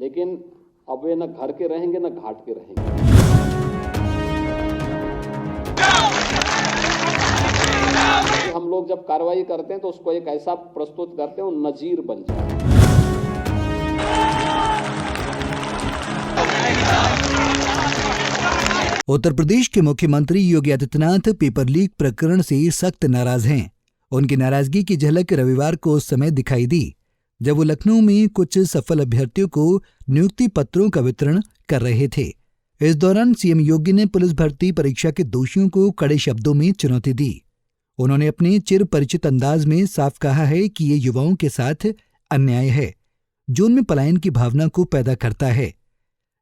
लेकिन अब वे न घर के रहेंगे न घाट के रहेंगे। हम लोग जब कार्रवाई करते हैं तो उसको एक ऐसा प्रस्तुत करते हैं वो नजीर बन जाए। उत्तर प्रदेश के मुख्यमंत्री योगी आदित्यनाथ पेपर लीक प्रकरण से सख्त नाराज हैं। उनकी नाराजगी की झलक रविवार को उस समय दिखाई दी जब वो लखनऊ में कुछ सफल अभ्यर्थियों को नियुक्ति पत्रों का वितरण कर रहे थे। इस दौरान सीएम योगी ने पुलिस भर्ती परीक्षा के दोषियों को कड़े शब्दों में चुनौती दी। उन्होंने अपने चिर परिचित अंदाज में साफ कहा है कि ये युवाओं के साथ अन्याय है जो उनमें पलायन की भावना को पैदा करता है।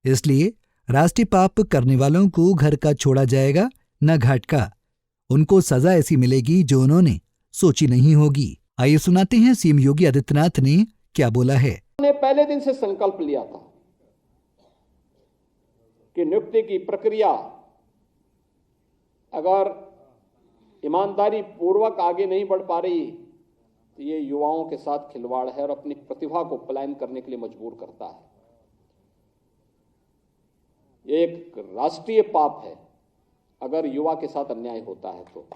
इसलिए राष्ट्रीय पाप करने वालों को घर का छोड़ा जाएगा न घाट का। उनको सजा ऐसी मिलेगी जो उन्होंने सोची नहीं होगी। आइए सुनाते हैं सीएम योगी आदित्यनाथ ने क्या बोला है। उन्होंने पहले दिन से संकल्प लिया था कि नियुक्ति की प्रक्रिया अगर ईमानदारी पूर्वक आगे नहीं बढ़ पा रही तो ये युवाओं के साथ खिलवाड़ है और अपनी प्रतिभा को पलायन करने के लिए मजबूर करता है। ये एक राष्ट्रीय पाप है अगर युवा के साथ अन्याय होता है तो।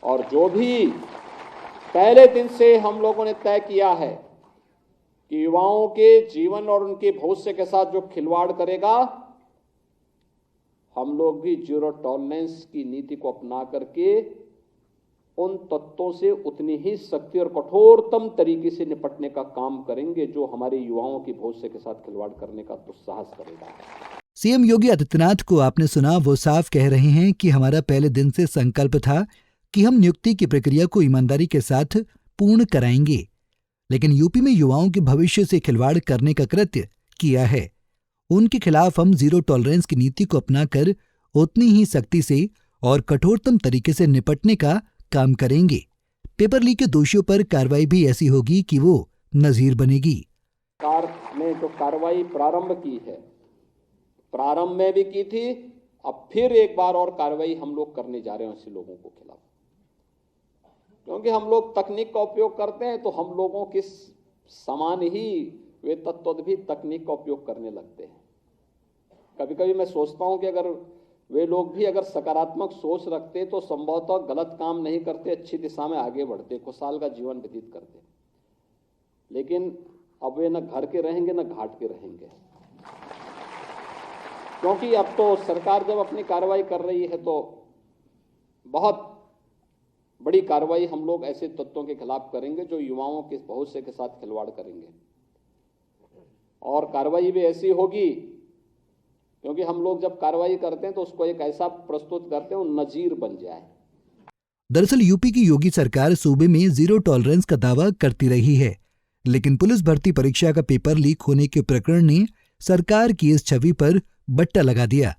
और जो भी पहले दिन से हम लोगों ने तय किया है कि युवाओं के जीवन और उनके भविष्य के साथ जो खिलवाड़ करेगा, हम लोग भी जीरो टॉलरेंस की नीति को अपना करके उन तत्वों से उतनी ही सख्ती और कठोरतम तरीके से निपटने का काम करेंगे जो हमारे युवाओं के भविष्य के साथ खिलवाड़ करने का दुस्साहस करेगा। सीएम योगी आदित्यनाथ को आपने सुना, वो साफ कह रहे हैं कि हमारा पहले दिन से संकल्प था कि हम नियुक्ति की प्रक्रिया को ईमानदारी के साथ पूर्ण कराएंगे, लेकिन यूपी में युवाओं के भविष्य से खिलवाड़ करने का कृत्य किया है। उनके खिलाफ हम जीरो टॉलरेंस की नीति को अपनाकर उतनी ही सख्ती से और कठोरतम तरीके से निपटने का काम करेंगे। पेपर लीक के दोषियों पर कार्रवाई भी ऐसी होगी कि वो नजीर बनेगी। सरकार ने जो कार्रवाई प्रारंभ की है, प्रारंभ में भी की थी, अब फिर एक बार और कार्रवाई हम लोग करने जा रहे हैं ऐसे लोगों को खिलाफ। क्योंकि हम लोग तकनीक का उपयोग करते हैं तो हम लोगों के समान ही वे तत्व भी तकनीक का उपयोग करने लगते हैं। कभी कभी मैं सोचता हूं कि अगर वे लोग भी अगर सकारात्मक सोच रखते तो संभवतः गलत काम नहीं करते, अच्छी दिशा में आगे बढ़ते, खुशहाल का जीवन व्यतीत करते। लेकिन अब वे न घर के रहेंगे न घाट के रहेंगे, क्योंकि अब तो सरकार जब अपनी कार्रवाई कर रही है तो बहुत बड़ी कार्रवाई हम लोग ऐसे तत्वों के खिलाफ करेंगे जो युवाओं के भविष्य के साथ खिलवाड़ करेंगे। और कार्रवाई भी ऐसी होगी क्योंकि हम लोग जब कार्रवाई करते हैं तो उसको एक ऐसा प्रस्तुत करते हैं वो नजीर बन जाए। दरअसल यूपी की योगी सरकार सूबे में जीरो टॉलरेंस का दावा करती रही है, लेकिन पुलिस भर्ती परीक्षा का पेपर लीक होने के प्रकरण ने सरकार की इस छवि पर बट्टा लगा दिया।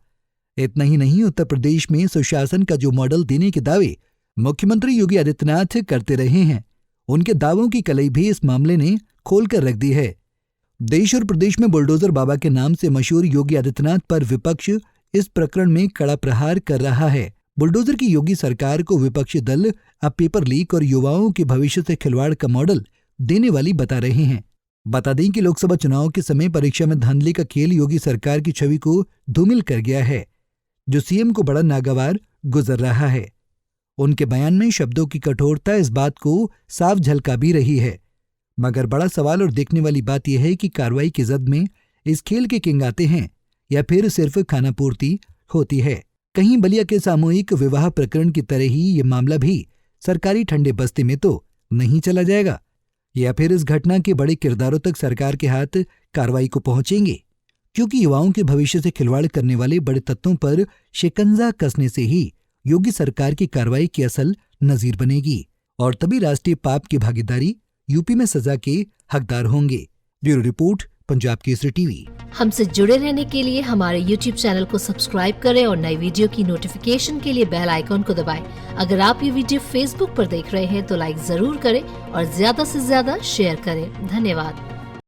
इतना ही नहीं, उत्तर प्रदेश में सुशासन का जो मॉडल देने के दावे मुख्यमंत्री योगी आदित्यनाथ करते रहे हैं, उनके दावों की कलई भी इस मामले ने खोलकर रख दी है। देश और प्रदेश में बुलडोजर बाबा के नाम से मशहूर योगी आदित्यनाथ पर विपक्ष इस प्रकरण में कड़ा प्रहार कर रहा है। बुलडोजर की योगी सरकार को विपक्षी दल अब पेपर लीक और युवाओं के भविष्य से खिलवाड़ का मॉडल देने वाली बता रहे हैं। बता दें कि लोकसभा चुनाव के समय परीक्षा में धांधली का खेल योगी सरकार की छवि को धूमिल कर गया है, जो सीएम को बड़ा नागवार गुजर रहा है। उनके बयान में शब्दों की कठोरता इस बात को साफ झलका भी रही है। मगर बड़ा सवाल और देखने वाली बात यह है कि कार्रवाई की जद में इस खेल के किंग आते हैं या फिर सिर्फ खानापूर्ति होती है। कहीं बलिया के सामूहिक विवाह प्रकरण की तरह ही ये मामला भी सरकारी ठंडे बस्ते में तो नहीं चला जाएगा, या फिर इस घटना के बड़े किरदारों तक सरकार के हाथ कार्रवाई को पहुंचेंगे, क्योंकि युवाओं के भविष्य से खिलवाड़ करने वाले बड़े तत्वों पर शिकंजा कसने से ही योगी सरकार की कार्रवाई की असल नजीर बनेगी और तभी राष्ट्रीय पाप की भागीदारी यूपी में सजा के हकदार होंगे। Bureau report, Punjab Kesari TV. हमसे जुड़े रहने के लिए हमारे YouTube चैनल को सब्सक्राइब करें और नई वीडियो की नोटिफिकेशन के लिए बेल आइकॉन को दबाएं। अगर आप ये वीडियो Facebook पर देख रहे हैं तो लाइक जरूर करें और ज्यादा से ज्यादा शेयर करें। धन्यवाद।